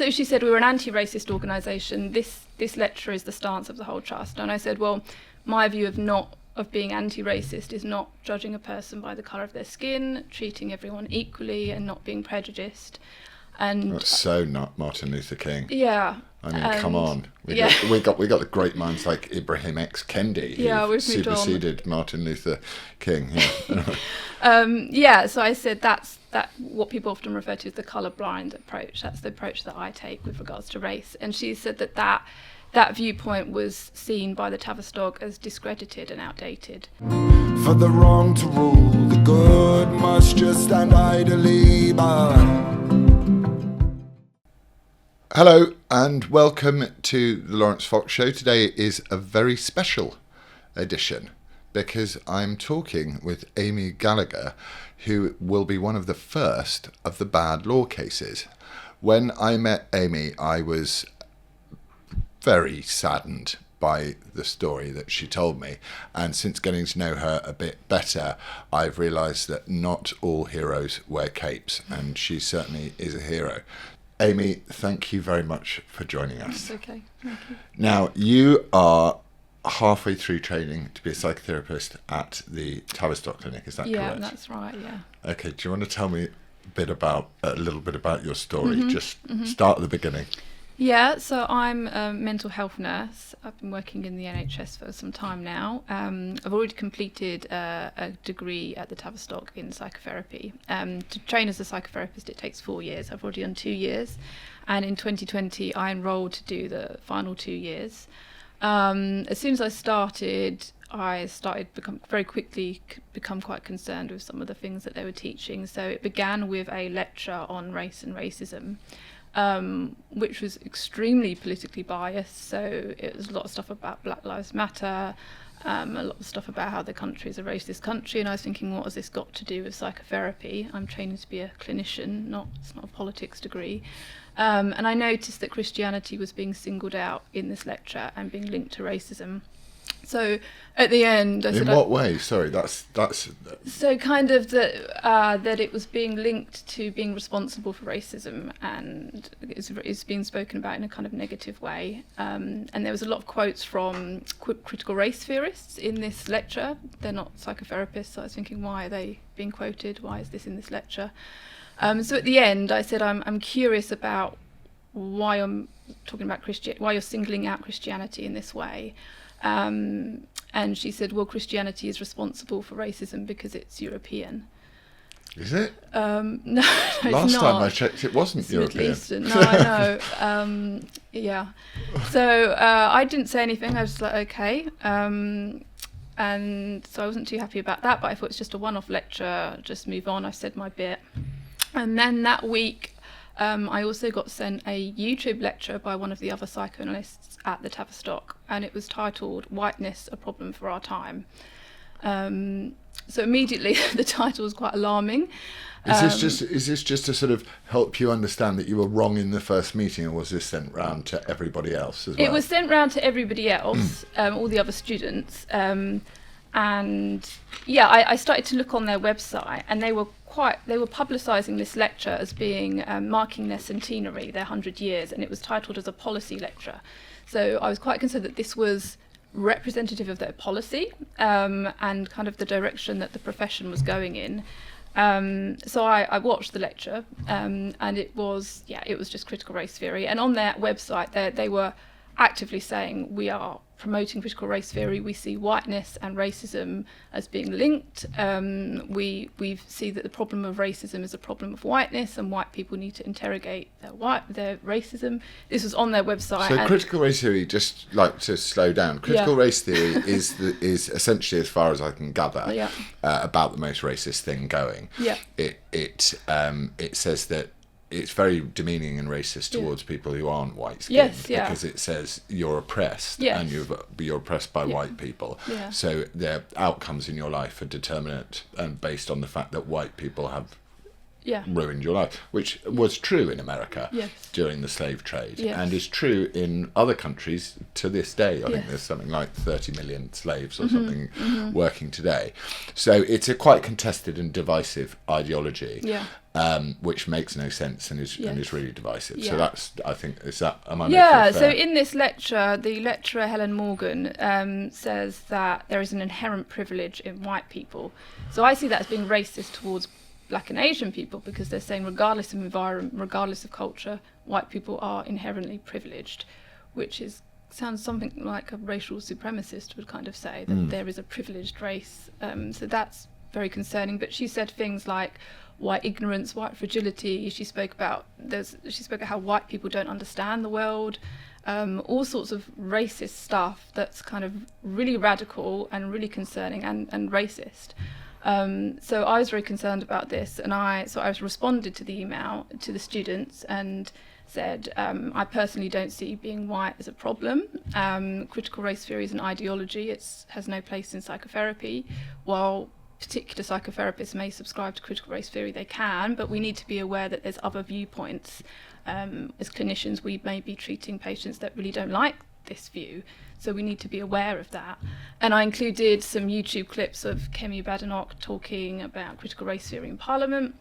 So she said, we're an anti-racist organisation. This lecture is the stance of the whole trust. And I said, well, my view of being anti-racist is not judging a person by the colour of their skin, treating everyone equally and not being prejudiced. And that's so not Martin Luther King. Yeah. I mean, come on. We got the great minds like Ibrahim X. Kendi who superseded Martin Luther King. So I said that's what people often refer to as the colour-blind approach. That's the approach that I take with regards to race. And she said that viewpoint was seen by the Tavistock as discredited and outdated. For the wrong to rule, the good must just stand idly by. Hello and welcome to the Laurence Fox Show. Today is a very special edition because I'm talking with Amy Gallagher, who will be one of the first of the bad law cases. When I met Amy, I was very saddened by the story that she told me, and since getting to know her a bit better, I've realised that not all heroes wear capes, and she certainly is a hero. Amy, thank you very much for joining us. That's okay, thank you. Now, you are halfway through training to be a psychotherapist at the Tavistock Clinic, is that correct? Yeah, that's right, yeah. Okay, do you want to tell me a little bit about your story? Start at the beginning. Yeah, so I'm a mental health nurse. I've been working in the NHS for some time now. I've already completed a degree at the Tavistock in psychotherapy. To train as a psychotherapist, it takes 4 years. I've already done 2 years. And in 2020, I enrolled to do the final 2 years. As soon as I started very quickly become quite concerned with some of the things that they were teaching. So it began with a lecture on race and racism, which was extremely politically biased. So it was a lot of stuff about Black Lives Matter, a lot of stuff about how the country is a racist country, and I was thinking, what has this got to do with psychotherapy? I'm training to be a clinician, it's not a politics degree. And I noticed that Christianity was being singled out in this lecture and being linked to racism. So at the end, I said, in what way? Sorry, that's. So kind of that it was being linked to being responsible for racism, and it's being spoken about in a kind of negative way. And there was a lot of quotes from critical race theorists in this lecture. They're not psychotherapists, so I was thinking, why are they being quoted? Why is this in this lecture? So at the end, I said, I'm curious about why I'm talking about why you're singling out Christianity in this way. And she said, well, Christianity is responsible for racism because it's European. Is it? No, it's Last not. time I checked, it wasn't it's European. Middle Eastern. No, I know. Yeah. So I didn't say anything. I was like, okay. And so I wasn't too happy about that, but I thought it's just a one-off lecture, just move on. I said my bit. And then that week, I also got sent a YouTube lecture by one of the other psychoanalysts at the Tavistock, and it was titled "Whiteness: A Problem for Our Time." So immediately the title was quite alarming. Is this just to sort of help you understand that you were wrong in the first meeting, or was this sent round to everybody else as well? It was sent round to everybody else, all the other students. And yeah, I started to look on their website, and they were publicising this lecture as being marking their centenary, their 100 years, and it was titled as a policy lecture. So I was quite concerned that this was representative of their policy and kind of the direction that the profession was going in. So I watched the lecture, and it was just critical race theory. And on their website, they were actively saying, we are promoting critical race theory. We see whiteness and racism as being linked. We see that the problem of racism is a problem of whiteness, and white people need to interrogate their racism. This was on their website. So critical race theory, just like to slow down, critical race theory is essentially, as far as I can gather, about the most racist thing going. Yeah. It says that it's very demeaning and racist towards people who aren't white-skinned, because it says you're oppressed, and you're oppressed by white people. Yeah. So their outcomes in your life are determinate and based on the fact that white people have ruined your life, which was true in America during the slave trade, and is true in other countries to this day. I think there's something like 30 million slaves or something working today. So it's a quite contested and divisive ideology, which makes no sense and is really divisive. So that's, I think, is that, am I making it fair? So in this lecture, the lecturer Helen Morgan says that there is an inherent privilege in white people. So I see that as being racist towards Black and Asian people, because they're saying regardless of environment, regardless of culture, white people are inherently privileged, which sounds something like a racial supremacist would kind of say, that there is a privileged race. So that's very concerning. But she said things like white ignorance, white fragility. She spoke about how white people don't understand the world. All sorts of racist stuff that's kind of really radical and really concerning and racist. So I was very concerned about this, and I responded to the email to the students and said, I personally don't see being white as a problem. Critical race theory is an ideology. It has no place in psychotherapy. While particular psychotherapists may subscribe to critical race theory, they can, but we need to be aware that there's other viewpoints. As clinicians, we may be treating patients that really don't like this view, so we need to be aware of that. And I included some YouTube clips of Kemi Badenoch talking about critical race theory in Parliament,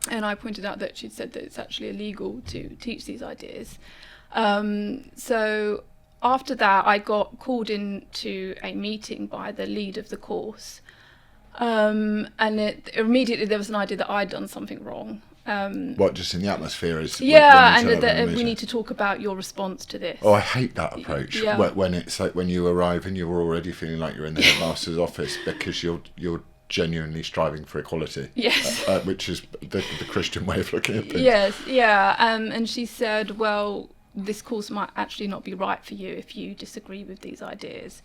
and I pointed out that she'd said that it's actually illegal to teach these ideas. So after that, I got called into a meeting by the lead of the course, and immediately there was an idea that I'd done something wrong. What, just in the atmosphere is? And that we need to talk about your response to this. Oh, I hate that approach. When it's like when you arrive and you're already feeling like you're in the headmaster's office because you're genuinely striving for equality. Yes. Which is the Christian way of looking at things. Yes, yeah. And she said, well, this course might actually not be right for you if you disagree with these ideas.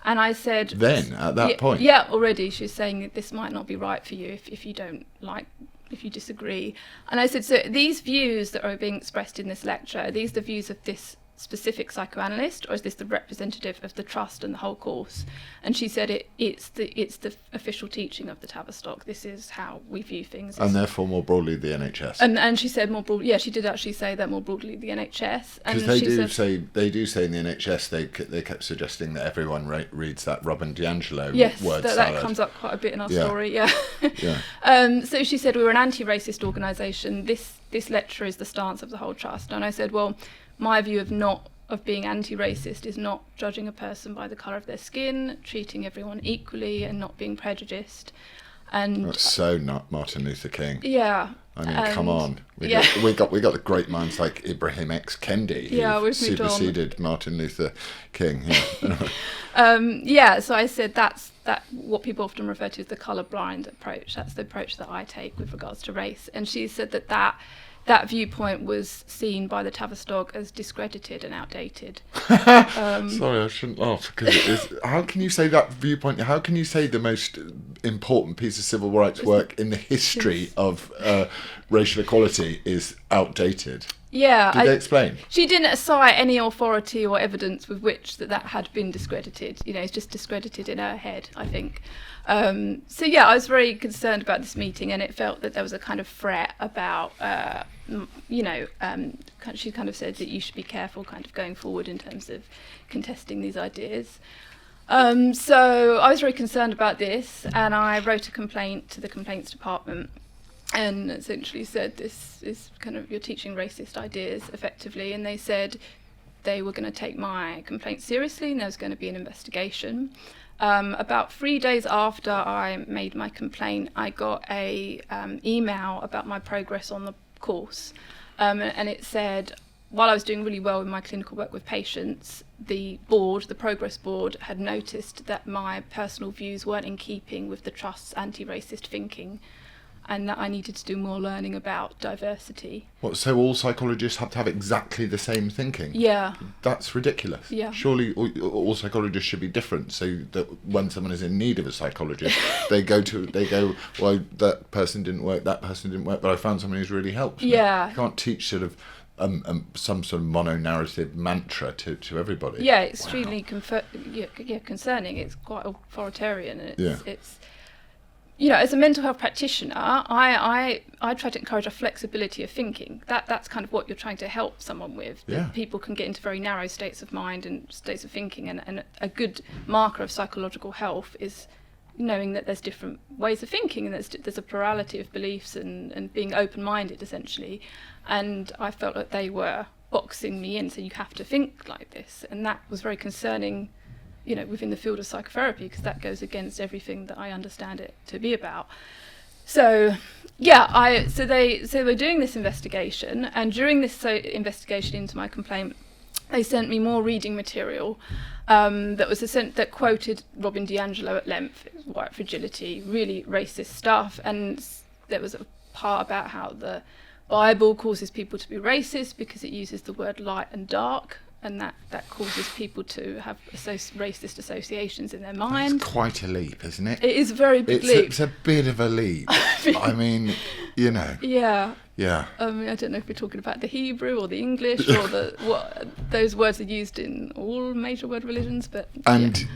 And I said... Then, at that point? Yeah, already. She was saying that this might not be right for you if you don't like... if you disagree. And I said, so these views that are being expressed in this lecture, are these the views of this specific psychoanalyst, or is this the representative of the trust and the whole course? And she said it's the official teaching of the Tavistock. This is how we view things. And therefore more broadly the NHS. And she said more broadly, she did actually say that more broadly the NHS. Because they do say in the NHS they kept suggesting that everyone reads that Robin DiAngelo word salad. That comes up quite a bit in our story. So she said we were an anti-racist organisation. This lecture is the stance of the whole trust. And I said, well, my view of being anti-racist is not judging a person by the colour of their skin, treating everyone equally, and not being prejudiced. And that's so not Martin Luther King. Yeah. I mean, come on. We got the great minds like Ibrahim X. Kendi who superseded Martin Luther King. Yeah. So I said that's what people often refer to as the colour-blind approach. That's the approach that I take with regards to race. And she said that viewpoint was seen by the Tavistock as discredited and outdated. Sorry, I shouldn't laugh, because how can you say that viewpoint? How can you say the most important piece of civil rights work in the history of racial equality is outdated? Yeah. Did they explain? She didn't cite any authority or evidence with which that had been discredited. It's just discredited in her head, I think. I was very concerned about this meeting, and it felt that there was a kind of threat about, she kind of said that you should be careful kind of going forward in terms of contesting these ideas. So I was very concerned about this, and I wrote a complaint to the complaints department and essentially said this is kind of, you're teaching racist ideas effectively, and they said they were going to take my complaint seriously and there was going to be an investigation. About 3 days after I made my complaint, I got a email about my progress on the course, and it said, while I was doing really well in my clinical work with patients, the progress board, had noticed that my personal views weren't in keeping with the trust's anti-racist thinking, and that I needed to do more learning about diversity. What, so all psychologists have to have exactly the same thinking? Yeah. That's ridiculous. Yeah. Surely all psychologists should be different, so that when someone is in need of a psychologist, they go, well, that person didn't work, but I found someone who's really helped me. Yeah. You can't teach sort of some sort of mono-narrative mantra to everybody. Yeah, extremely concerning. It's quite authoritarian, and as a mental health practitioner, I try to encourage a flexibility of thinking. That's kind of what you're trying to help someone with. Yeah. That people can get into very narrow states of mind and states of thinking, and a good marker of psychological health is knowing that there's different ways of thinking, and there's a plurality of beliefs and being open-minded, essentially. And I felt that they were boxing me in, so you have to think like this, and that was very concerning, within the field of psychotherapy, because that goes against everything that I understand it to be about. So they were doing this investigation, and during this investigation into my complaint, they sent me more reading material that quoted Robin DiAngelo at length. It was white fragility, really racist stuff, and there was a part about how the Bible causes people to be racist because it uses the word light and dark, and that causes people to have racist associations in their mind. It's quite a leap, isn't it? It is a very big leap. It's a bit of a leap. I mean, Yeah. Yeah. I don't know if we're talking about the Hebrew or the English or what those words are used in all major world religions, but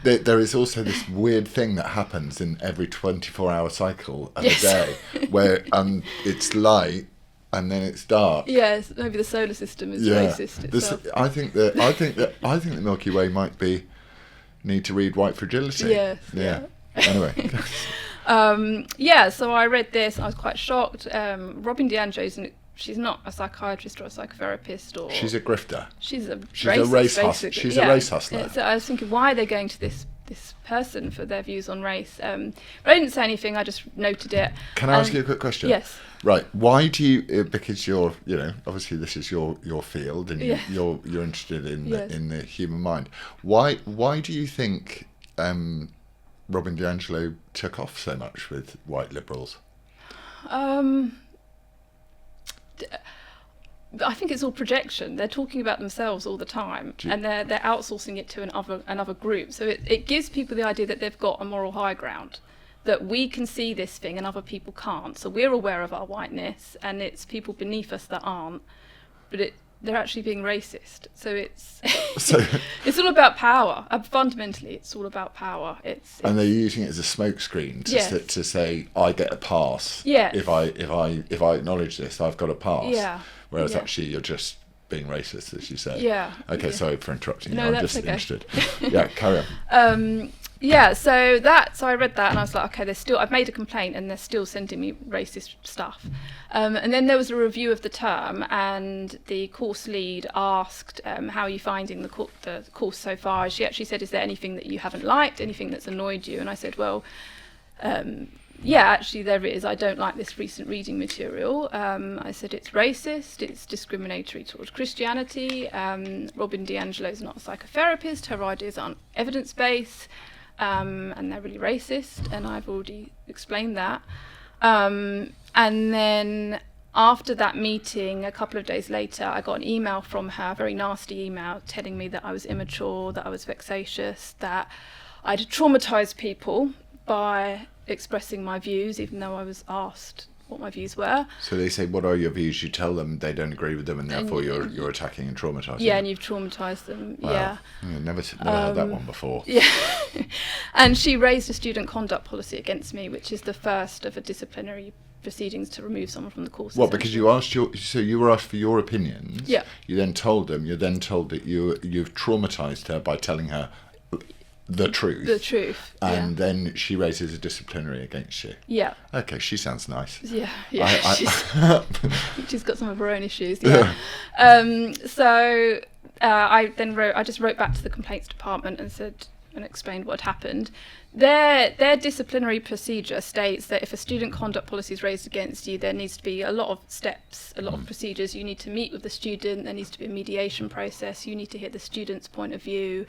there is also this weird thing that happens in every 24-hour cycle of a day, where it's light and then it's dark. Yes, maybe the solar system is racist itself. I think the Milky Way might need to read White Fragility. Yes. Yeah. Anyway. So I read this. I was quite shocked. Robin DiAngelo, she's not a psychiatrist or a psychotherapist, or she's a grifter. She's a race hustler. She's a race hustler. So I was thinking, why are they going to this person for their views on race? But I didn't say anything. I just noted it. Can I ask you a quick question? Yes. Right. Why do you? Because you're, obviously this is your field, and you're interested in the human mind. Why do you think Robin DiAngelo took off so much with white liberals? I think it's all projection. They're talking about themselves all the time, and they're outsourcing it to another group. So it gives people the idea that they've got a moral high ground, that we can see this thing and other people can't. So we're aware of our whiteness, and it's people beneath us that aren't. But they're actually being racist. So it's it's all about power. Fundamentally, it's all about power. And they're using it as a smokescreen to say, I get a pass. Yeah. If I acknowledge this, I've got a pass. Yeah. Whereas actually you're just being racist, as you say. Yeah. Okay, sorry for interrupting you. No, I'm that's just okay. interested. Yeah, carry on. So I read that and I was like, okay, I've made a complaint and they're still sending me racist stuff. And then there was a review of the term, and the course lead asked, how are you finding the course so far? She actually said, is there anything that you haven't liked, anything that's annoyed you? And I said, well, actually there is. I don't like this recent reading material. I said it's racist, it's discriminatory towards Christianity. Robin DiAngelo is not a psychotherapist, her ideas aren't evidence-based. And they're really racist, and I've already explained that. And then after that meeting, a couple of days later, I got an email from her, a very nasty email, telling me that I was immature, that I was vexatious, that I'd traumatised people by expressing my views, even though I was asked what my views were. So they say, what are your views? You tell them they don't agree with them, and therefore you're attacking and traumatising them. Yeah, and you've traumatised them. Wow. Yeah. Never heard that one before. Yeah. And she raised a student conduct policy against me, which is the first of a disciplinary proceedings to remove someone from the course. What, because you were asked for your opinions. Yeah. You're then told that you've traumatised her by telling her the truth. The truth. And then she raises a disciplinary against you. Yeah. Okay, she sounds nice. Yeah. She's got some of her own issues. Yeah. I just wrote back to the complaints department and explained what had happened. Their disciplinary procedure states that if a student conduct policy is raised against you, there needs to be a lot of steps, a lot of procedures. You need to meet with the student, there needs to be a mediation process, you need to hear the student's point of view.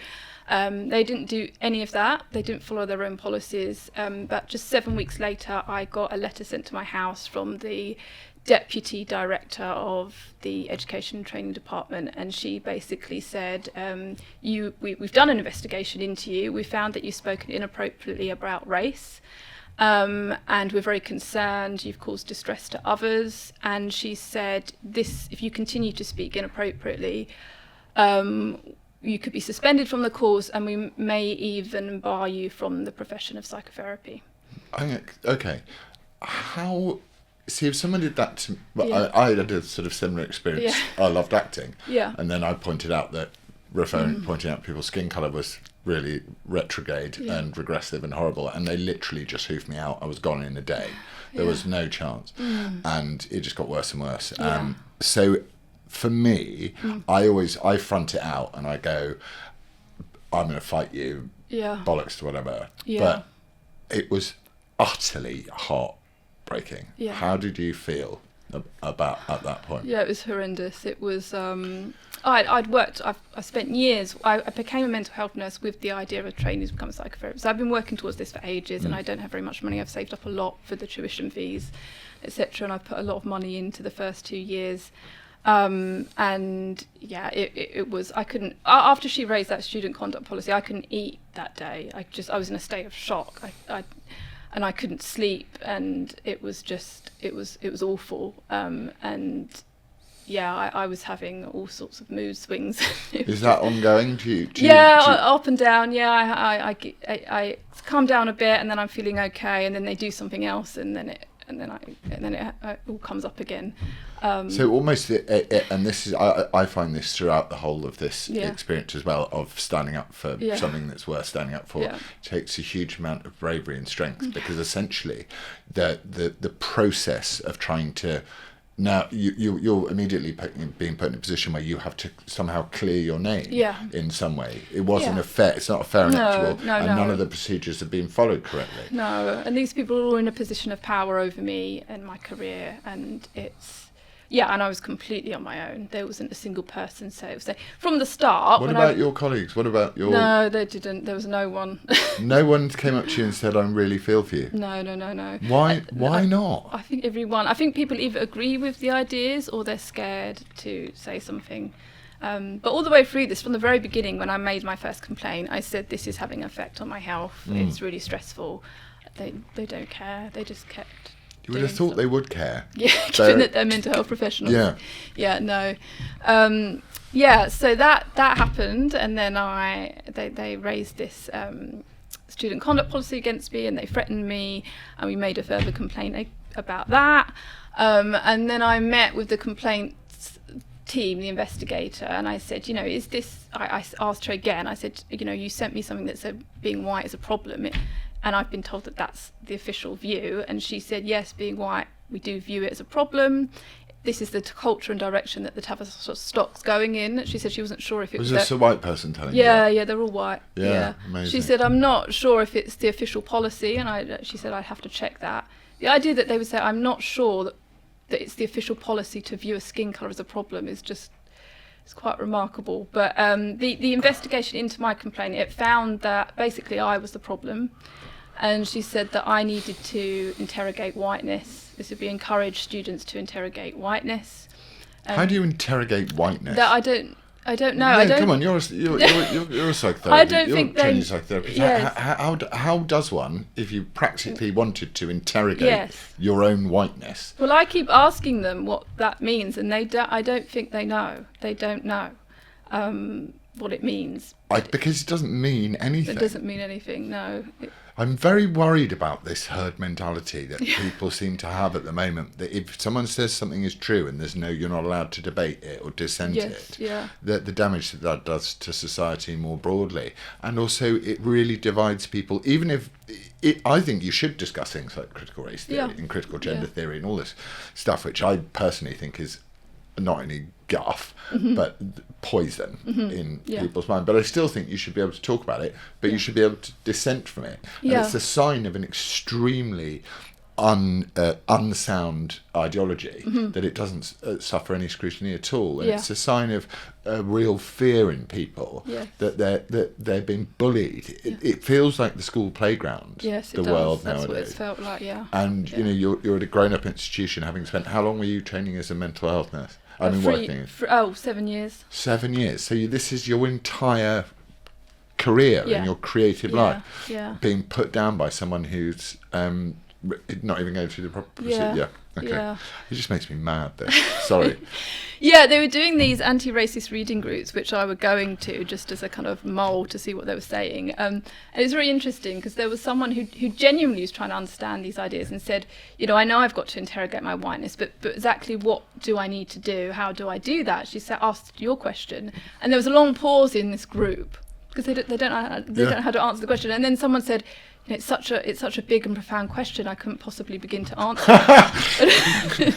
They didn't do any of that, they didn't follow their own policies, but just 7 weeks later I got a letter sent to my house from the deputy director of the education and training department, and she basically said, we've done an investigation into you, we found that you've spoken inappropriately about race, and we're very concerned, you've caused distress to others. And she said, if you continue to speak inappropriately, you could be suspended from the course, and we may even bar you from the profession of psychotherapy. Okay. How... See, if someone did that to... Well, Yeah. I had a sort of similar experience. Yeah. I loved acting. Yeah. And then I pointed out that pointing out people's skin colour was really retrograde and regressive and horrible, and they literally just hoofed me out. I was gone in a day. There was no chance. And it just got worse and worse. Yeah. So for me, I front it out and I go, I'm going to fight you, Yeah. bollocks to whatever. Yeah. But it was utterly heartbreaking. Yeah. How did you feel about at that point? Yeah, it was horrendous. It was. I spent years. I became a mental health nurse with the idea of training to become a psychotherapist. So I've been working towards this for ages, and I don't have very much money. I've saved up a lot for the tuition fees, etc. And I put a lot of money into the first 2 years. And yeah, it was. I couldn't. After she raised that student conduct policy, I couldn't eat that day. I was in a state of shock. And I couldn't sleep, and it was awful. And yeah, I was having all sorts of mood swings. Is that ongoing? Do you up and down. Yeah, I calm down a bit, and then I'm feeling okay, and then they do something else, and then it all comes up again. So almost, and this is, I find this throughout the whole of this experience as well, of standing up for something that's worth standing up for. It takes a huge amount of bravery and strength, because essentially the process of trying to, now you're immediately being put in a position where you have to somehow clear your name in some way. It wasn't it's not a fair and equitable, none of the procedures have been followed correctly. No, and these people are all in a position of power over me and my career, and it's... Yeah, and I was completely on my own. There wasn't a single person. So from the start... What about your colleagues? What about your... No, they didn't. There was no one. No one came up to you and said, I really feel for you? No. Why not? I think people either agree with the ideas or they're scared to say something. But all the way through this, from the very beginning, when I made my first complaint, I said, this is having an effect on my health. It's really stressful. They don't care. They just kept... You would have thought they would care. Yeah, given that they're mental health professionals. Yeah, no. So that happened, and then they raised this student conduct policy against me, and they threatened me, and we made a further complaint about that. And then I met with the complaints team, the investigator, and I said, is this... I asked her again. I said, you sent me something that said being white is a problem. And I've been told that that's the official view. And she said, yes, being white, we do view it as a problem. This is the culture and direction that the Tavistock's going in. She said she wasn't sure if it was... Was this a white person telling you? Yeah, they're all white. Yeah, amazing. She said, I'm not sure if it's the official policy. And she said, I'd have to check that. The idea that they would say, I'm not sure that it's the official policy to view a skin colour as a problem is just... It's quite remarkable. But the investigation into my complaint, it found that basically I was the problem. And she said that I needed to interrogate whiteness. This would be encourage students to interrogate whiteness. How do you interrogate whiteness? That I don't know. Yeah, I don't, come on, you're a psychotherapist. I don't think you're a training psychotherapist. Yes. How does one, if you practically wanted to interrogate your own whiteness? Well, I keep asking them what that means, and I don't think they know. They don't know what it means. Because it doesn't mean anything. It doesn't mean anything, no. I'm very worried about this herd mentality that people seem to have at the moment. That if someone says something is true and you're not allowed to debate it or dissent that the damage that does to society more broadly, and also it really divides people. Even if I think you should discuss things like critical race theory and critical gender theory and all this stuff, which I personally think is not only guff but poison in people's mind. But I still think you should be able to talk about it, but you should be able to dissent from it. And it's a sign of an extremely unsound ideology that it doesn't suffer any scrutiny at all. And it's a sign of real fear in people that they're being bullied. It feels like the school playground. Yes, the world That's nowadays. what it's felt like. And you're at a grown-up institution, having spent... How long were you training as a mental health nurse? Working. 7 years. 7 years. So this is your entire career and your creative life being put down by someone who's not even going through the proper procedure. Yeah. Okay. Yeah. It just makes me mad. This. Sorry. Yeah, they were doing these anti-racist reading groups, which I were going to just as a kind of mole to see what they were saying. And it was really interesting because there was someone who genuinely was trying to understand these ideas and said, you know, I know I've got to interrogate my whiteness, but exactly what do I need to do? How do I do that? She said, asked your question. And there was a long pause in this group because they don't know how to answer the question. And then someone said, you know, it's such a big and profound question, I couldn't possibly begin to answer it.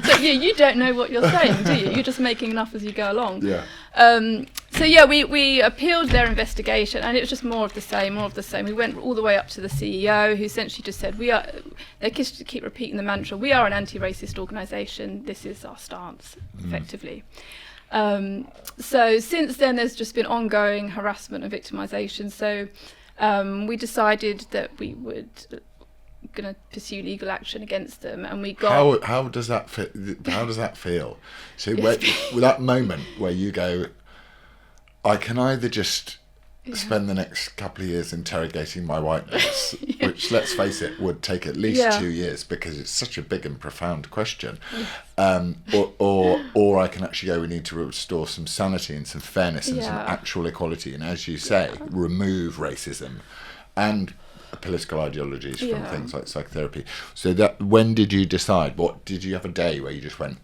So yeah, you don't know what you're saying, do you? You're just making enough as you go along. Yeah. So yeah, we appealed their investigation, and it was just more of the same. We went all the way up to the CEO, who essentially just said, they keep repeating the mantra, we are an anti-racist organisation, this is our stance, effectively. So since then, there's just been ongoing harassment and victimisation. So we decided that we would going to pursue legal action against them, and we got. How does that fit? How does that feel? So with that moment where you go, I can either just spend the next couple of years interrogating my whiteness, which, let's face it, would take at least 2 years because it's such a big and profound question, or I can actually go, we need to restore some sanity and some fairness and some actual equality, and as you say, remove racism and political ideologies from things like psychotherapy. So that, when did you decide? What did you have a day where you just went,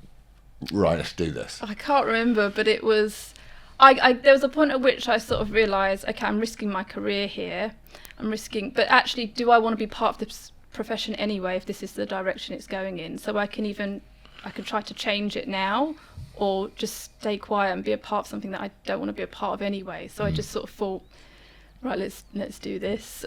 right, let's do this? I can't remember, but it was. There was a point at which I sort of realised, okay, I'm risking my career here. But actually, do I want to be part of this profession anyway if this is the direction it's going in? So I can try to change it now, or just stay quiet and be a part of something that I don't want to be a part of anyway. So I just sort of thought, right, let's do this,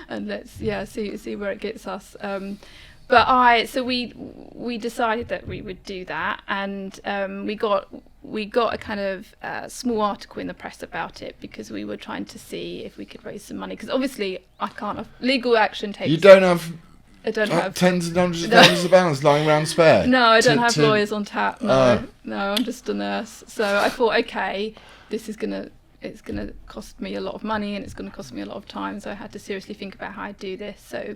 and let's see where it gets us. So we decided that we would do that, and we got a kind of small article in the press about it because we were trying to see if we could raise some money, because obviously I can't. Legal action takes. You don't have. I don't have tens and hundreds of thousands of pounds lying around spare. No, I don't have lawyers on tap. No, I'm just a nurse. So I thought, okay, it's gonna cost me a lot of money and it's gonna cost me a lot of time. So I had to seriously think about how I'd do this. So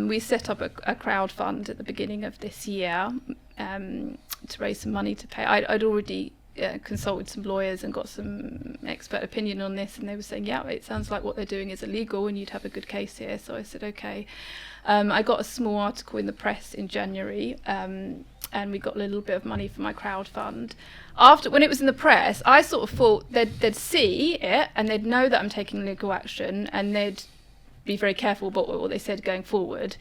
we set up a crowd fund at the beginning of this year to raise some money to pay. I'd already consulted some lawyers and got some expert opinion on this, and they were saying, yeah, it sounds like what they're doing is illegal and you'd have a good case here. So I said, okay. I got a small article in the press in January, and we got a little bit of money for my crowd fund. When it was in the press, I sort of thought they'd see it and they'd know that I'm taking legal action, and they'd be very careful about what they said going forward.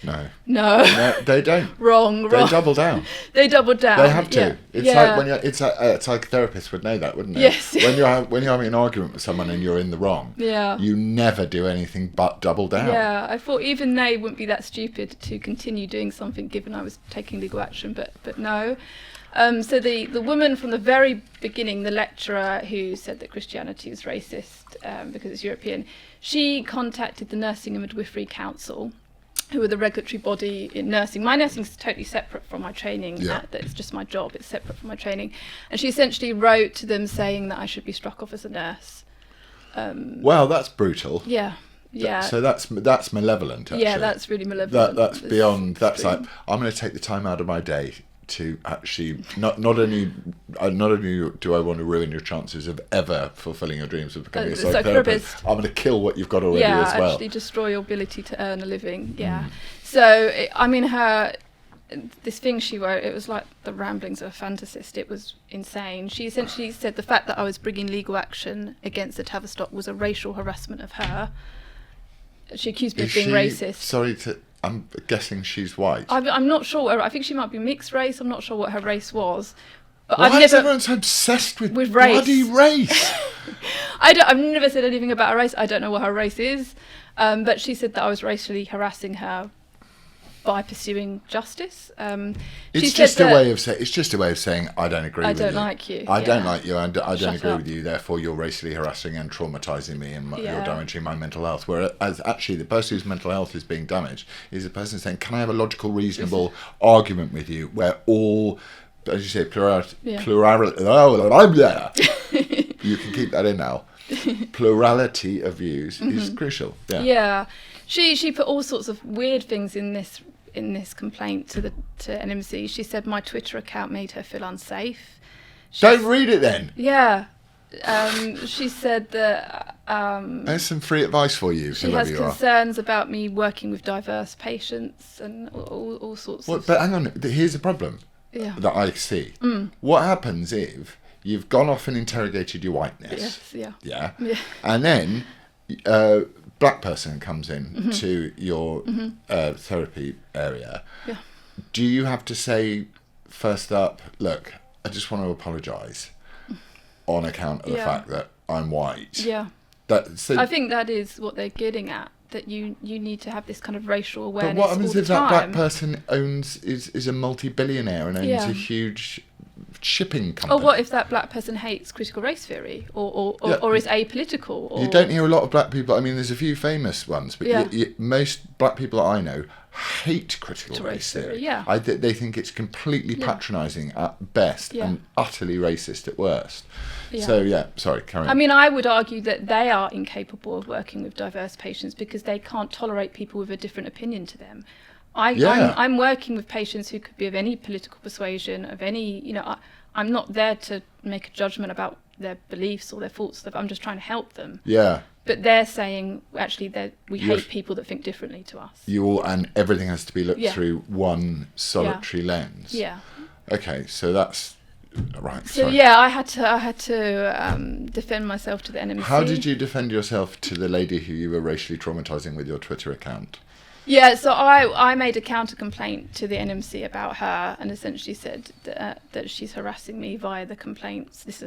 No, they don't. Wrong. They double down. They double down. They have to. Like when a psychotherapist would know that, wouldn't they? Yes. When you're having an argument with someone and you're in the wrong, you never do anything but double down. Yeah, I thought even they wouldn't be that stupid to continue doing something given I was taking legal action, but no. So the woman from the very beginning, the lecturer who said that Christianity was racist because it's European, she contacted the Nursing and Midwifery Council, who are the regulatory body in nursing. My nursing is totally separate from my training. It's just my job. It's separate from my training. And she essentially wrote to them saying that I should be struck off as a nurse. Well, that's brutal. Yeah. So that's malevolent, actually. Yeah, that's really malevolent. That's beyond. That's like, I'm going to take the time out of my day to actually not only do I want to ruin your chances of ever fulfilling your dreams of becoming a psychotherapist, I'm going to kill what you've got already as well. Actually destroy your ability to earn a living. So this thing she wrote, it was like the ramblings of a fantasist. It was insane. She essentially said the fact that I was bringing legal action against the Tavistock was a racial harassment of her. She accused me of being racist. I'm guessing she's white. I'm not sure. I think she might be mixed race. I'm not sure what her race was. But Why is everyone so obsessed with race? Bloody race? I've never said anything about her race. I don't know what her race is. But she said that I was racially harassing her by pursuing justice. It's just a way of saying I don't agree with you. I don't like you. I don't like you, and I don't agree with you. Therefore, you're racially harassing and traumatizing me, and you're damaging my mental health. Whereas actually, the person whose mental health is being damaged is the person saying, "Can I have a logical, reasonable argument with you where all, as you say, plurality? You can keep that in now. Plurality of views is crucial. She put all sorts of weird things in this complaint to NMC. She said my Twitter account made her feel unsafe. Don't read it then. Yeah. She said that There's some free advice for you. she has concerns about me working with diverse patients and all sorts of... But hang on, here's the problem that I see. What happens if you've gone off and interrogated your whiteness? Yes, yeah. And then a black person comes in to your therapy area. Yeah. Do you have to say, first up, look, I just want to apologise on account of the fact that I'm white? Yeah. I think that is what they're getting at, that you need to have this kind of racial awareness. But what happens if that black person is a multi-billionaire and owns a huge shipping company? Or what if that black person hates critical race theory or is apolitical? Or... You don't hear a lot of black people. I mean, there's a few famous ones, but most black people that I know hate critical race theory. Yeah. They think it's completely patronising at best and utterly racist at worst. Yeah. So, sorry, carry on. I mean, I would argue that they are incapable of working with diverse patients because they can't tolerate people with a different opinion to them. I'm working with patients who could be of any political persuasion, of any, I'm not there to make a judgment about their beliefs or their thoughts. I'm just trying to help them. Yeah. But they're saying, actually, we hate people that think differently to us. And everything has to be looked through one solitary lens. Yeah. Okay, so that's... Right. So sorry. I had to defend myself to the NMC. How did you defend yourself to the lady who you were racially traumatising with your Twitter account? Yeah, so I made a counter complaint to the NMC about her and essentially said that she's harassing me via the complaints. This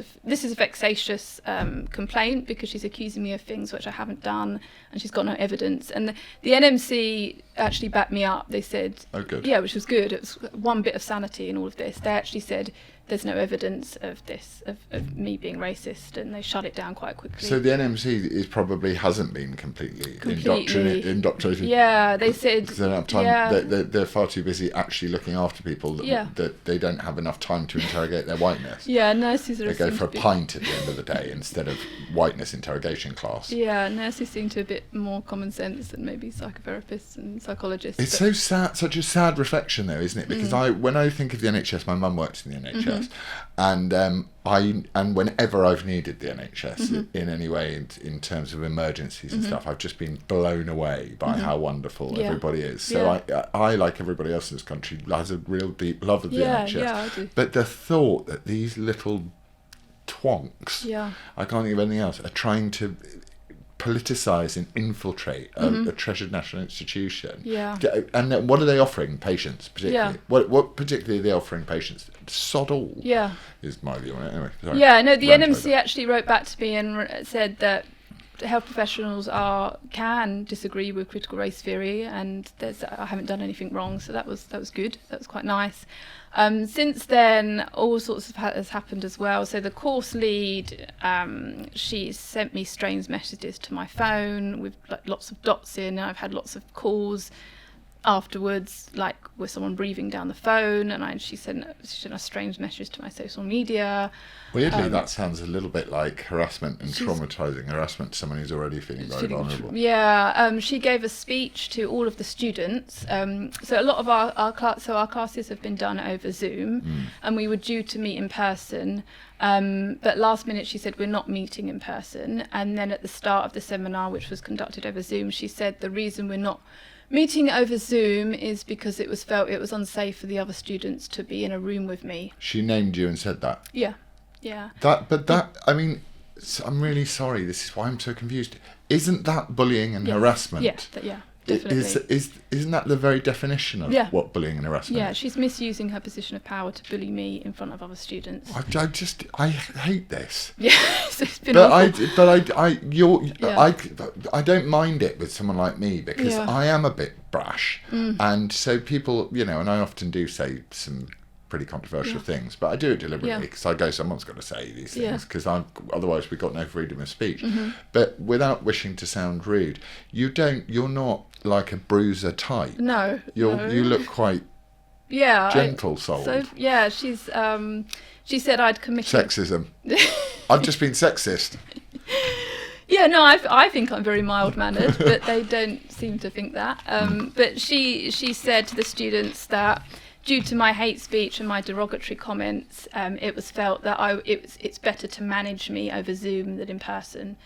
is a vexatious complaint because she's accusing me of things which I haven't done and she's got no evidence. And the NMC actually backed me up. They said, oh, good. Yeah, which was good. It was one bit of sanity in all of this. They actually said there's no evidence of this, of me being racist, and they shut it down quite quickly. So the NMC probably hasn't been completely indoctrinated. Yeah, they said... Because they don't have time. Yeah. They're far too busy actually looking after people that they don't have enough time to interrogate their whiteness. Yeah, nurses are... They go for a pint at the end of the day instead of whiteness interrogation class. Yeah, nurses seem to have a bit more common sense than maybe psychotherapists and psychologists. It's so sad, such a sad reflection though, isn't it? Because when I think of the NHS, my mum works in the NHS. And whenever I've needed the NHS in any way in terms of emergencies and stuff, I've just been blown away by how wonderful everybody is. So I, like everybody else in this country, has a real deep love of the NHS. Yeah, I do. But the thought that these little twonks, I can't think of anything else, are trying to politicise and infiltrate a treasured national institution. Yeah. And what are they offering patients particularly? Yeah. What particularly are they offering patients? Sod all. Yeah. Is my view on it. Anyway, sorry. Yeah, no, the NMC actually wrote back to me and said that health professionals can disagree with critical race theory, and I haven't done anything wrong, so that was good. That was quite nice. Since then, all sorts of has happened as well. So the course lead, she sent me strange messages to my phone with lots of dots in, and I've had lots of calls afterwards, like with someone breathing down the phone, and she sent a strange message to my social media. Weirdly, that sounds a little bit like harassment and traumatising harassment to someone who's already feeling very vulnerable. Yeah, she gave a speech to all of the students. So a lot of our classes have been done over Zoom, and we were due to meet in person. But last minute she said we're not meeting in person, and then at the start of the seminar, which was conducted over Zoom, she said the reason we're not meeting over Zoom is because it was felt it was unsafe for the other students to be in a room with me. She named you and said that? Yeah. Yeah. I mean, I'm really sorry, this is why I'm so confused. Isn't that bullying and harassment? Yeah, definitely. Isn't that the very definition of what bullying and harassment is? Yeah, she's misusing her position of power to bully me in front of other students. I hate this. Yeah, it's been awful. I don't mind it with someone like me because I am a bit brash, and so people, and I often do say some pretty controversial things, but I do it deliberately because I go, someone's got to say these things because otherwise we've got no freedom of speech. But without wishing to sound rude, you're not like a bruiser type. No. You look quite gentle souled. So she said I'd committed sexism. I've just been sexist. Yeah, no, I think I'm very mild-mannered, but they don't seem to think that. But she said to the students that due to my hate speech and my derogatory comments, it was felt that it's better to manage me over Zoom than in person.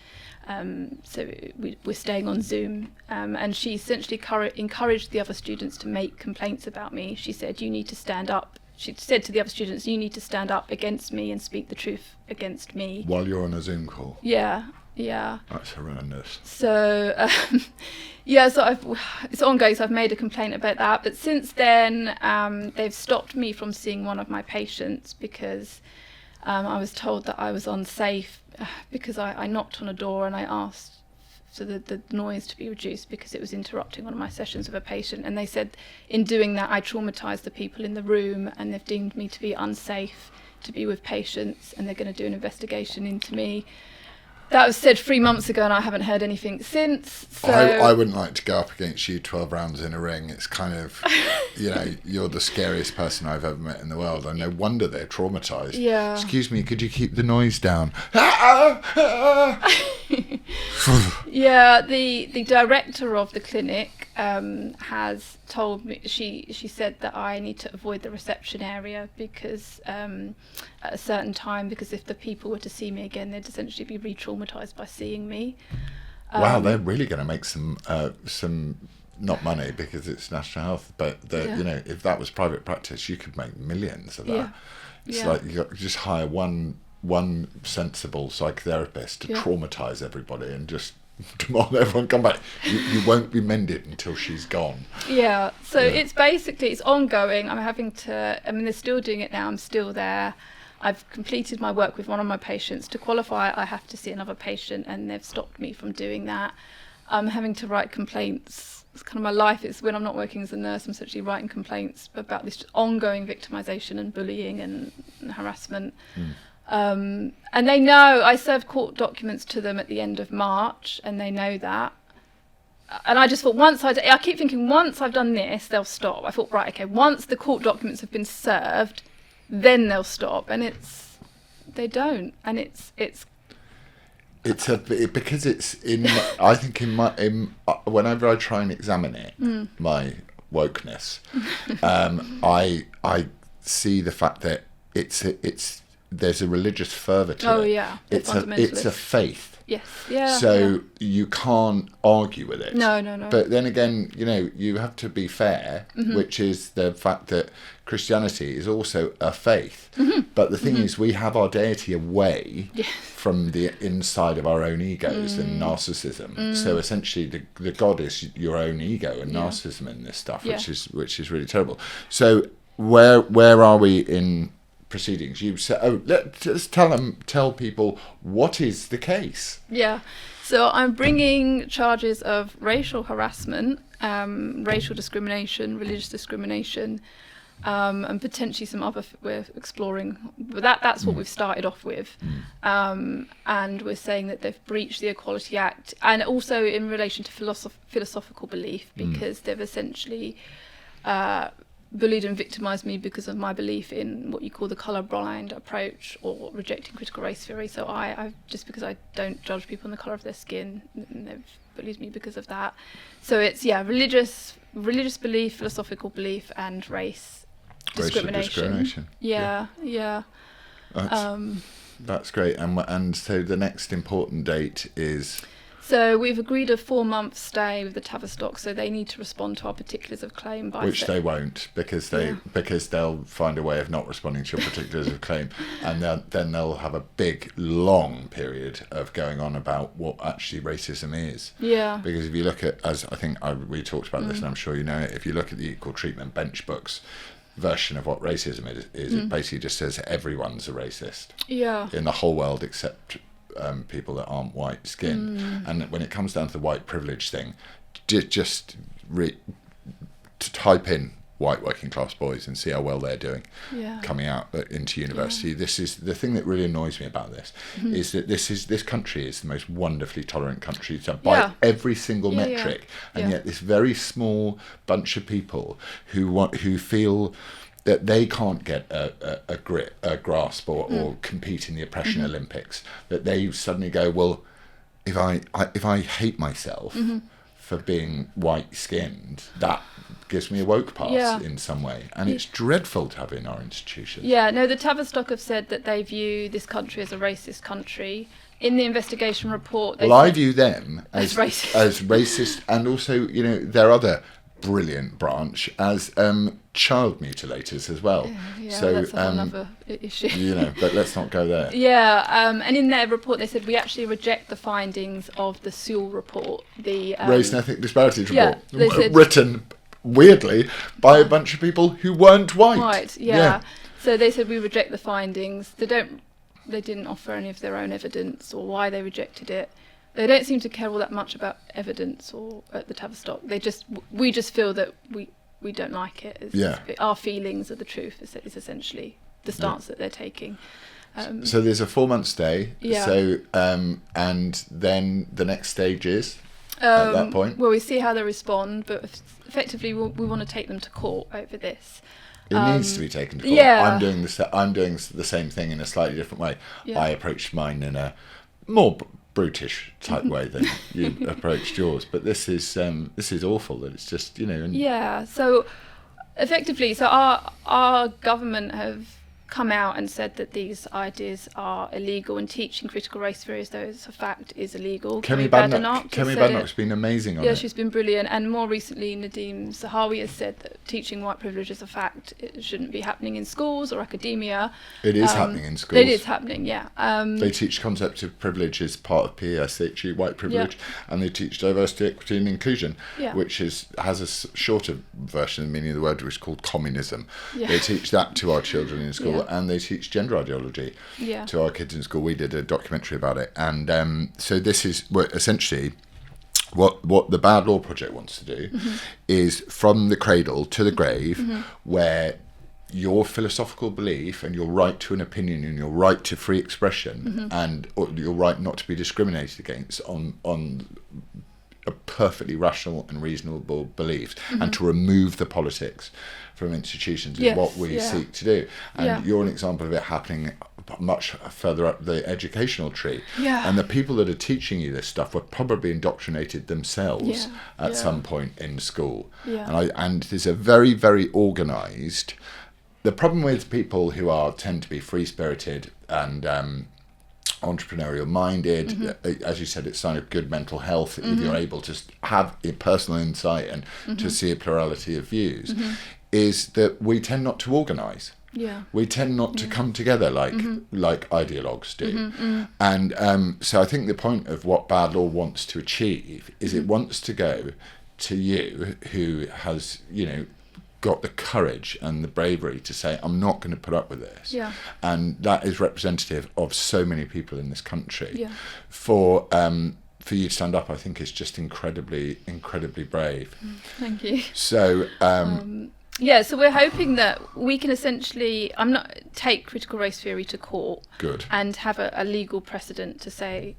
So we're staying on Zoom, and she essentially encouraged the other students to make complaints about me. She said, you need to stand up. She said to the other students, you need to stand up against me and speak the truth against me. While you're on a Zoom call? Yeah. That's horrendous. So, so it's ongoing, so I've made a complaint about that. But since then, they've stopped me from seeing one of my patients because I was told that I was unsafe because I knocked on a door and I asked for the noise to be reduced because it was interrupting one of my sessions with a patient. And they said in doing that, I traumatised the people in the room and they've deemed me to be unsafe to be with patients and they're going to do an investigation into me. That was said 3 months ago and I haven't heard anything since. So I wouldn't like to go up against you 12 rounds in a ring. It's kind of, you're the scariest person I've ever met in the world. And no wonder they're traumatised. Yeah. Excuse me, could you keep the noise down? Yeah, the director of the clinic has told me, she said that I need to avoid the reception area because at a certain time, because if the people were to see me again, they'd essentially be re-traumatised by seeing me. Wow, they're really going to make some not money because it's national health, but if that was private practice, you could make millions of that. Yeah. It's like you just hire one sensible psychotherapist to traumatise everybody and just demand everyone come back. You won't be mended until she's gone. Yeah, so it's ongoing. They're still doing it now. I'm still there. I've completed my work with one of my patients. To qualify, I have to see another patient, and they've stopped me from doing that. I'm having to write complaints. It's kind of my life. It's when I'm not working as a nurse, I'm essentially writing complaints about this ongoing victimisation and bullying and harassment. And they know I served court documents to them at the end of March, and they know that. And I just thought I keep thinking once I've done this, they'll stop. I thought, right, okay, once the court documents have been served, then they'll stop. And they don't. And because it's I think whenever I try and examine it, my wokeness, I see the fact that there's a religious fervour to it. Oh yeah, it's a faith. Yes, yeah. So you can't argue with it. No. But then again, you have to be fair, which is the fact that Christianity is also a faith. But the thing is, we have our deity away from the inside of our own egos and narcissism. So essentially, the God is your own ego and narcissism in this stuff, which is really terrible. So where are we in proceedings? You said, let's tell people what is the case. Yeah, so I'm bringing charges of racial harassment, racial discrimination, religious discrimination, and potentially some other. We're exploring, but that's what we've started off with, and we're saying that they've breached the Equality Act, and also in relation to philosophical belief, because they've essentially bullied and victimised me because of my belief in what you call the colour-blind approach or rejecting critical race theory. So I just because I don't judge people on the colour of their skin, and they've bullied me because of that. So it's religious belief, philosophical belief, and race discrimination. Yeah. That's great. And so the next important date is. So we've agreed a 4-month stay with the Tavistock, so they need to respond to our particulars of claim by which they won't, because they'll find a way of not responding to your particulars of claim, and then they'll have a big long period of going on about what actually racism is. Yeah. Because if you look at, as I think we talked about this, and I'm sure you know it, if you look at the Equal Treatment Bench Book's version of what racism is it basically just says everyone's a racist. Yeah. In the whole world except people that aren't white skinned. And when it comes down to the white privilege thing, just to type in white working class boys and see how well they're doing coming out into university. This is the thing that really annoys me about this, is that this country is the most wonderfully tolerant country by every single metric, and yet this very small bunch of people who feel that they can't get a grasp or compete in the oppression Olympics, that they suddenly go, well, if I hate myself for being white-skinned, that gives me a woke pass in some way, and it's dreadful to have in our institutions. Yeah, no, the Tavistock have said that they view this country as a racist country. In the investigation report, I view them as racist. And also, their other brilliant branch as child mutilators as well. Yeah, so that's another issue. But let's not go there. Yeah, and in their report they said we actually reject the findings of the Sewell report, the Race and ethnic disparities report, they said, written weirdly by a bunch of people who weren't white. Right, yeah. So they said we reject the findings. They didn't offer any of their own evidence or why they rejected it. They don't seem to care all that much about evidence or at the Tavistock. We just feel that we don't like it. Our feelings of the truth is essentially the stance that they're taking. So there's a 4-month stay. Yeah. So and then the next stage is at that point. Well, we see how they respond, but effectively we want to take them to court over this. It needs to be taken to court. Yeah. I'm doing the same thing in a slightly different way. Yeah. I approached mine in a more brutish type way than you approached yours. But this is awful. That it's just Yeah. So effectively, our government have come out and said that these ideas are illegal, and teaching critical race theory as though it's a fact is illegal. Kemi Badenoch's been amazing on it. Yeah, she's been brilliant, and more recently Nadeem Zahawi has said that teaching white privilege is a fact. It shouldn't be happening in schools or academia. It is happening in schools. It is happening, yeah. They teach concept of privilege as part of PSHE, white privilege, and they teach diversity, equity and inclusion, which has a shorter version of the meaning of the word, which is called communism. Yeah. They teach that to our children in school, and they teach gender ideology to our kids in school. We did a documentary about it, and so this is essentially what the Bad Law Project wants to do is from the cradle to the grave, where your philosophical belief and your right to an opinion and your right to free expression and your right not to be discriminated against on a perfectly rational and reasonable beliefs, and to remove the politics from institutions is what we seek to do. And you're an example of it happening much further up the educational tree. Yeah. And the people that are teaching you this stuff were probably indoctrinated themselves at some point in school. Yeah. And there's a very, very organised... The problem with people who tend to be free-spirited and entrepreneurial minded, as you said, it's a sign of good mental health if you're able to have a personal insight and to see a plurality of views, is that we tend not to organise. Yeah. We tend not to come together like ideologues do. And so I think the point of what Bad Law wants to achieve is it wants to go to you who has, got the courage and the bravery to say, I'm not going to put up with this. Yeah. And that is representative of so many people in this country. Yeah. For you to stand up, I think is just incredibly, incredibly brave. Thank you. So so we're hoping that we can essentially take critical race theory to court. Good. And have a legal precedent to say,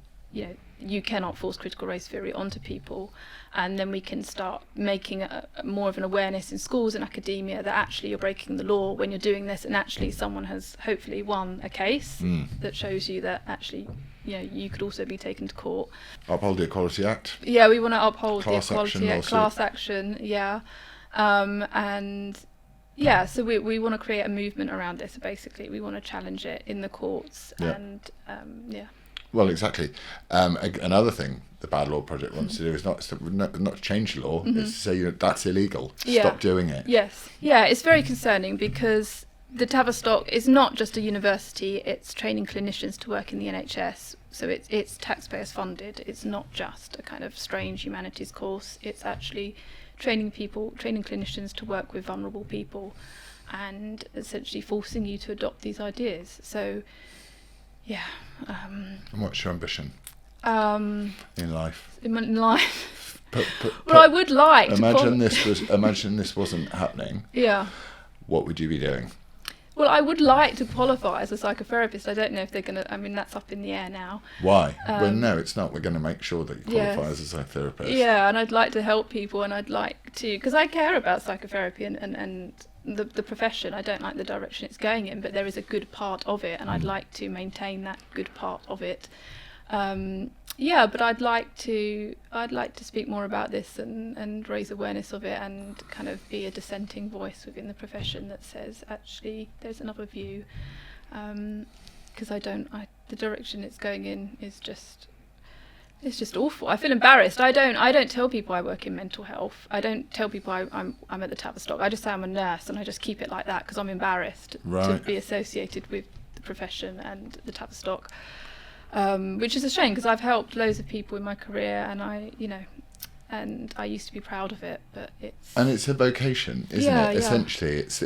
you cannot force critical race theory onto people, and then we can start making more of an awareness in schools and academia that actually you're breaking the law when you're doing this, and actually someone has hopefully won a case that shows you that actually you could also be taken to court. Uphold the Equality Act. Yeah, we want to uphold class the Equality Act, class action, so we want to create a movement around this. Basically, we want to challenge it in the courts, and Well, exactly. Another thing the Bad Law Project wants to do is not to change the law, it's to say that's illegal. Stop doing it. Yes. Yeah, it's very concerning because the Tavistock is not just a university, it's training clinicians to work in the NHS. So it's taxpayers funded. It's not just a kind of strange humanities course. It's actually training clinicians to work with vulnerable people and essentially forcing you to adopt these ideas. So, yeah. And what's your ambition in life? In life? Well, I would like imagine this wasn't happening. Yeah. What would you be doing? Well, I would like to qualify as a psychotherapist. I don't know if they're going to... that's up in the air now. Why? Well, no, it's not. We're going to make sure that you qualify as a psychotherapist. Yeah, and I'd like to help people, and I'd like to... Because I care about psychotherapy and the profession. I don't like the direction it's going in, but there is a good part of it, and I'd like to maintain that good part of it. Yeah, but I'd like to speak more about this and raise awareness of it, and kind of be a dissenting voice within the profession that says actually there's another view, because the direction it's going in is just, it's just awful. I feel embarrassed. I don't tell people I work in mental health. I don't tell people I'm at the Tavistock. I just say I'm a nurse, and I just keep it like that because I'm embarrassed to be associated with the profession and the Tavistock. Which is a shame, because I've helped loads of people in my career, and I used to be proud of it, but it's a vocation, isn't it? Essentially, it's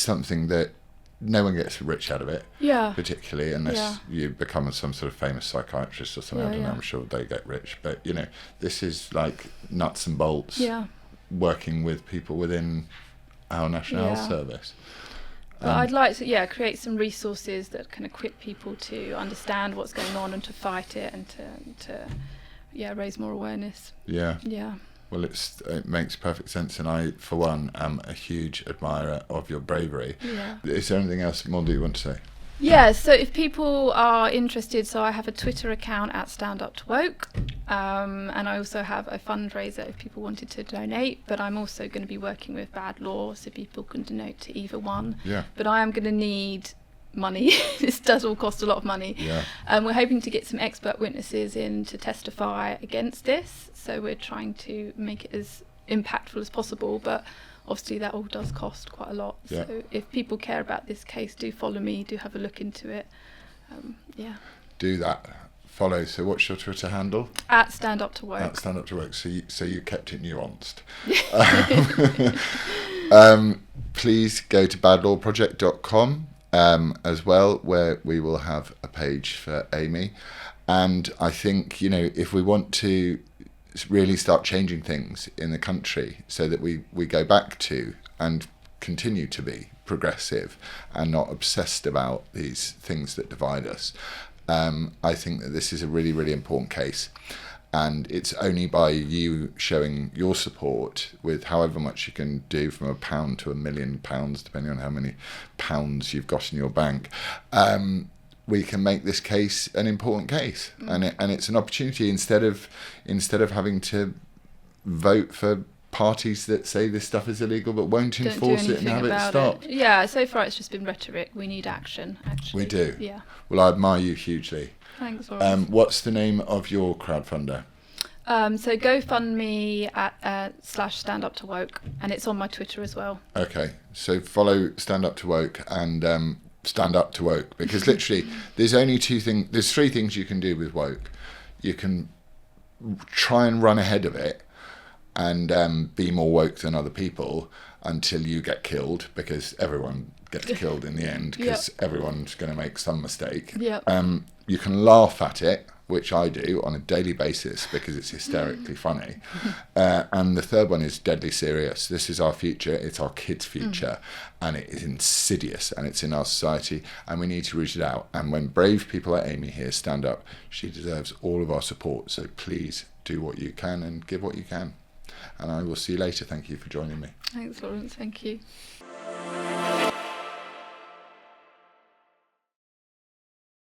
something that no one gets rich out of it. Yeah. Particularly unless you become some sort of famous psychiatrist or something. I don't know. I'm sure they get rich, but this is like nuts and bolts. Yeah. Working with people within our National Health Service. But I'd like to, create some resources that can equip people to understand what's going on and to fight it, and to raise more awareness. Yeah. Yeah. Well, it makes perfect sense, and I, for one, am a huge admirer of your bravery. Yeah. Is there anything else more that you want to say? Yeah, so if people are interested, so I have a Twitter account at Stand Up to Woke, and I also have a fundraiser if people wanted to donate, but I'm also going to be working with Bad Law, so people can donate to either one. Yeah. But I am going to need money. This does all cost a lot of money. Yeah. We're hoping to get some expert witnesses in to testify against this, so we're trying to make it as impactful as possible, but obviously that all does cost quite a lot. Yeah. So if people care about this case, do follow me, do have a look into it. Do that. Follow. So what's your Twitter handle? At Stand Up to Woke. At Stand Up to Woke. So you kept it nuanced. Please go to badlawproject.com as well, where we will have a page for Amy. And I think, if we want to really start changing things in the country so that we go back to and continue to be progressive and not obsessed about these things that divide us, I think that this is a really, really important case. And it's only by you showing your support with however much you can do, from £1 to £1 million, depending on how many pounds you've got in your bank, we can make this case an important case. And it's an opportunity, instead of having to vote for parties that say this stuff is illegal but won't enforce it and have it stopped. Yeah, so far it's just been rhetoric. We need action, actually. We do. Yeah. Well, I admire you hugely. Thanks, Laurence. What's the name of your crowdfunder? So GoFundMe at /Stand Up to Woke, and it's on my Twitter as well. Okay, so follow Stand Up to Woke and Stand Up to Woke, because literally there's three things you can do with woke. You can try and run ahead of it and be more woke than other people until you get killed, because everyone gets killed in the end, because everyone's going to make some mistake. Yep. You can laugh at it, which I do on a daily basis because it's hysterically funny. And the third one is deadly serious. This is our future, it's our kids' future, and it is insidious, and it's in our society, and we need to root it out. And when brave people like Amy here stand up, she deserves all of our support. So please do what you can and give what you can. And I will see you later. Thank you for joining me. Thanks, Laurence. Thank you.